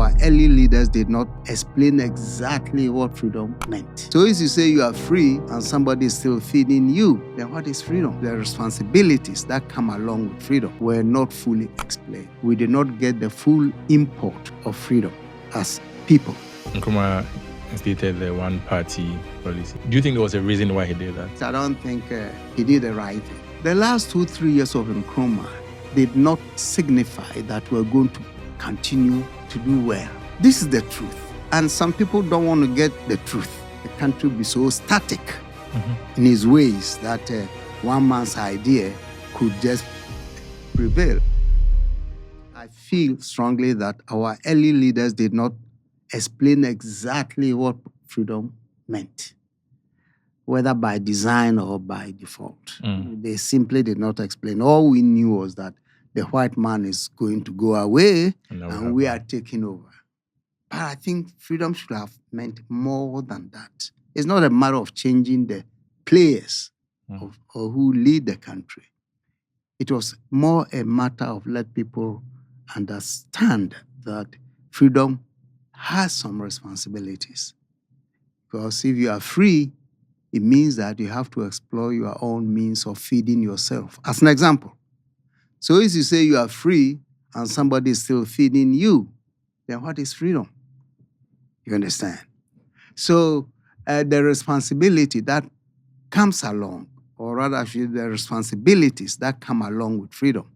our early leaders did not explain exactly what freedom meant. So if you say you are free and somebody is still feeding you, then what is freedom? The responsibilities that come along with freedom were not fully explained. We did not get the full import of freedom as people. Nkrumah stated the one-party policy. Do you think there was a reason why he did that? I don't think he did the right thing. The last 2-3 years of Nkrumah did not signify that we're going to continue to do well. This is the truth. And some people don't want to get the truth. The country will be so static in his ways that one man's idea could just prevail. I feel strongly that our early leaders did not explain exactly what freedom meant, whether by design or by default. They simply did not explain. All we knew was that the white man is going to go away and we are taking over. But I think freedom should have meant more than that. It's not a matter of changing the players or who lead the country. It was more a matter of let people understand that freedom has some responsibilities. Because if you are free, it means that you have to explore your own means of feeding yourself. As an example, so if you say you are free and somebody is still feeding you, then what is freedom? You understand? So the responsibility that comes along, or rather actually the responsibilities that come along with freedom,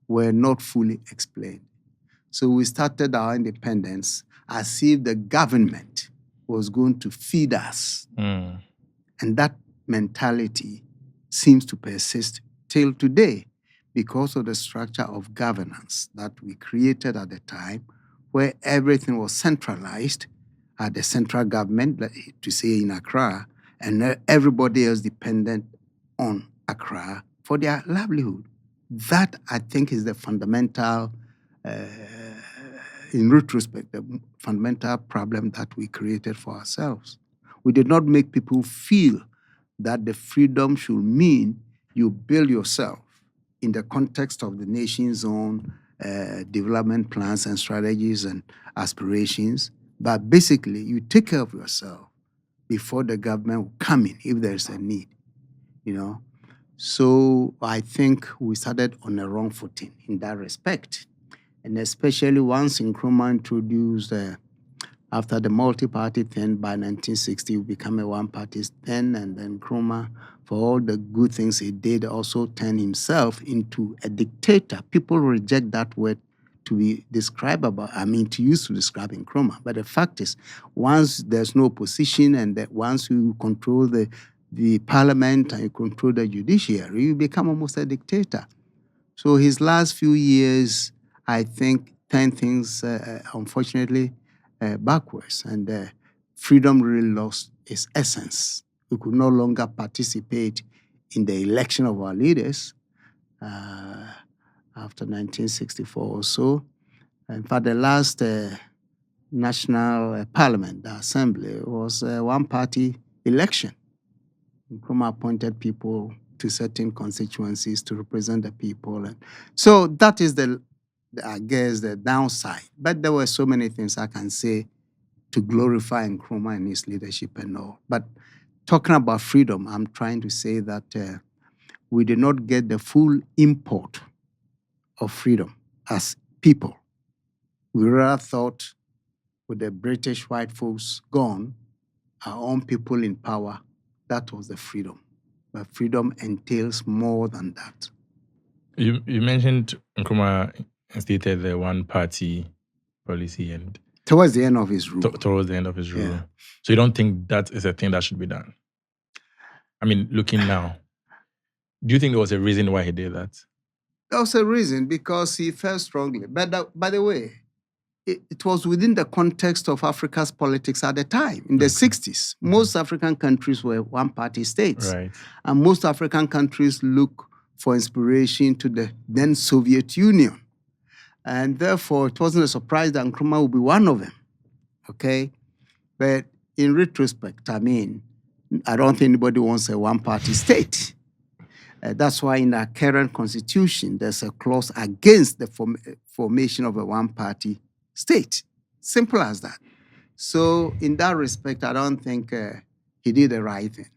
were not fully explained. So we started our independence as if the government was going to feed us. And that mentality seems to persist till today because of the structure of governance that we created at the time, where everything was centralized at the central government, to say in Accra, and everybody else dependent on Accra for their livelihood. That, I think, is the fundamental, in retrospect, the fundamental problem that we created for ourselves. We did not make people feel that the freedom should mean you build yourself in the context of the nation's own development plans and strategies and aspirations, but basically you take care of yourself before the government will come in if there's a need, you know. So I think we started on a wrong footing in that respect. And especially once Nkrumah introduced, after the multi-party thing, by 1960, we became a one-party thing, and then Nkrumah, for all the good things he did, also turned himself into a dictator. People reject that word to be described about, to use to describe Nkrumah. But the fact is, once there's no opposition and that once you control the parliament and you control the judiciary, you become almost a dictator. So his last few years, I think, turned things, unfortunately, backwards. And freedom really lost its essence. We could no longer participate in the election of our leaders after 1964 or so. In fact, the last national parliament, the assembly, was a one-party election. Nkrumah appointed people to certain constituencies to represent the people. And so that is I guess, the downside. But there were so many things I can say to glorify Nkrumah and his leadership and all. But talking about freedom, I'm trying to say that we did not get the full import of freedom as people. We rather thought with the British white folks gone, our own people in power, that was the freedom. But freedom entails more than that. You mentioned Nkrumah stated the one-party policy and towards the end of his rule. Towards the end of his rule. Yeah. So you don't think that is a thing that should be done? Looking now, do you think there was a reason why he did that? There was a reason because he felt strongly. But by the way, it was within the context of Africa's politics at the time. In the 60s, most African countries were one-party states. Right. And most African countries look for inspiration to the then Soviet Union. And therefore, it wasn't a surprise that Nkrumah would be one of them, okay? But in retrospect, I don't think anybody wants a one-party state. That's why in our current constitution, there's a clause against the formation of a one-party state. Simple as that. So in that respect, I don't think he did the right thing.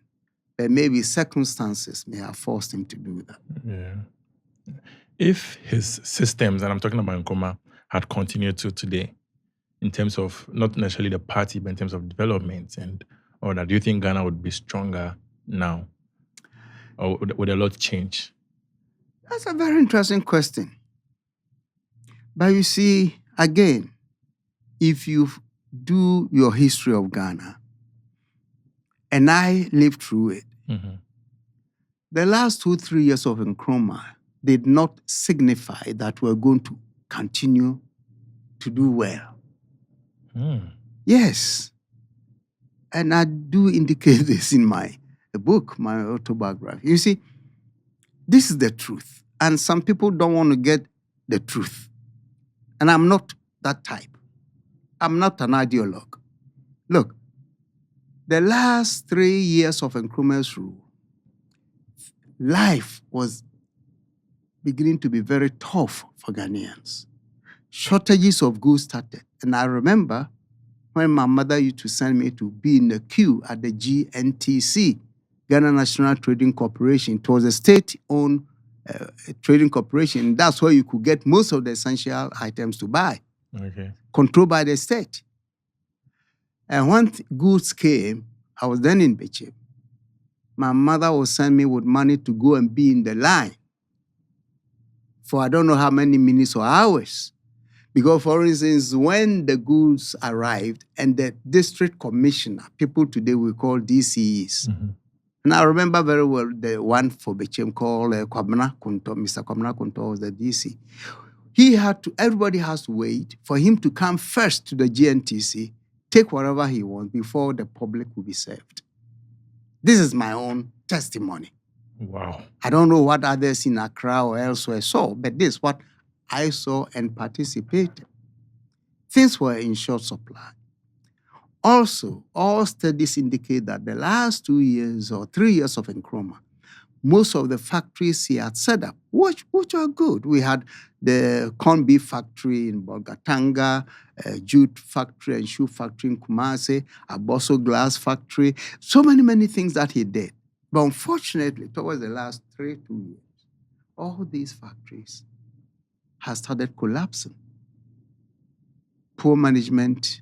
But maybe circumstances may have forced him to do that. Yeah. If his systems, and I'm talking about Nkrumah, had continued to today, in terms of not necessarily the party, but in terms of development and all that, do you think Ghana would be stronger now? Or would a lot change? That's a very interesting question. But you see, again, if you do your history of Ghana, and I lived through it, the last 2-3 years of Nkrumah did not signify that we're going to continue to do well. Yes. And I do indicate this in my book, my autobiography. You see, this is the truth. And some people don't want to get the truth. And I'm not that type. I'm not an ideologue. Look, the last 3 years of Nkrumah's rule, life was beginning to be very tough for Ghanaians. Shortages of goods started. And I remember when my mother used to send me to be in the queue at the GNTC, Ghana National Trading Corporation. It was a state-owned trading corporation. That's where you could get most of the essential items to buy, controlled by the state. And when goods came, I was then in Bechem. My mother would send me with money to go and be in the line for I don't know how many minutes or hours. Because, for instance, when the goods arrived and the district commissioner, people today we call DCEs, and I remember very well the one for Bechem called Kwabena Kunto, Mr. Kwabena Kunto was the DC. Everybody has to wait for him to come first to the GNTC, take whatever he wants before the public will be served. This is my own testimony. Wow. I don't know what others in Accra or elsewhere saw, but this is what I saw and participated. Things were in short supply. Also, all studies indicate that the last 2 years or 3 years of Nkrumah, most of the factories he had set up, which are good. We had the corn beef factory in Bolgatanga, jute factory and shoe factory in Kumasi, a Bosso glass factory, so many things that he did. But unfortunately, towards the last 2 years, all these factories have started collapsing. Poor management,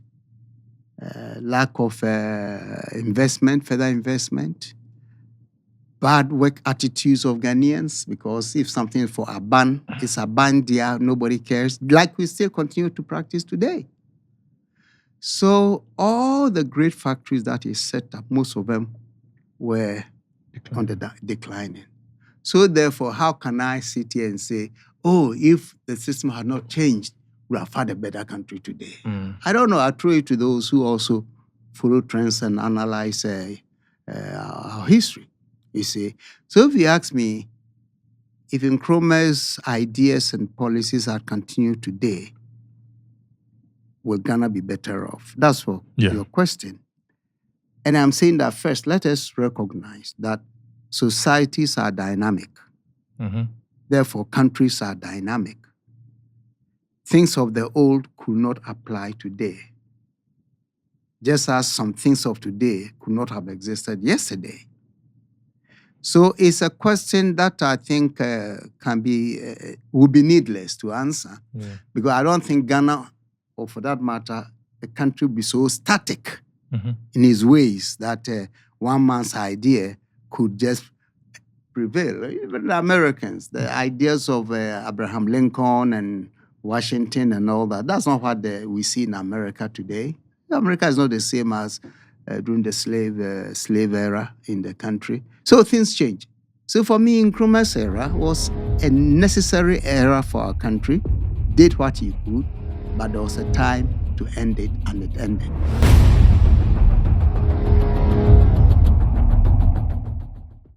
lack of investment, further investment, bad work attitudes of Ghanaians, because if something is for a ban, it's a ban there, nobody cares, like we still continue to practice today. So all the great factories that he set up, most of them were declining. So therefore, how can I sit here and say, oh, if the system had not changed, we have had a better country today? I don't know. I throw it to those who also follow trends and analyze our history, you see. So if you ask me, if Nkrumah's ideas and policies had continued today, will Ghana be better off? That's for your question. And I'm saying that first, let us recognize that societies are dynamic. Therefore, countries are dynamic. Things of the old could not apply today, just as some things of today could not have existed yesterday. So it's a question that I think would be needless to answer, because I don't think Ghana, or for that matter, the country will be so static in its ways that one man's idea could just prevail. Even the Americans, the ideas of Abraham Lincoln and Washington and all that, that's not what we see in America today. America is not the same as during the slave era in the country. So things change. So for me, Nkrumah's era was a necessary era for our country, did what he could, but there was a time to end it, and it ended.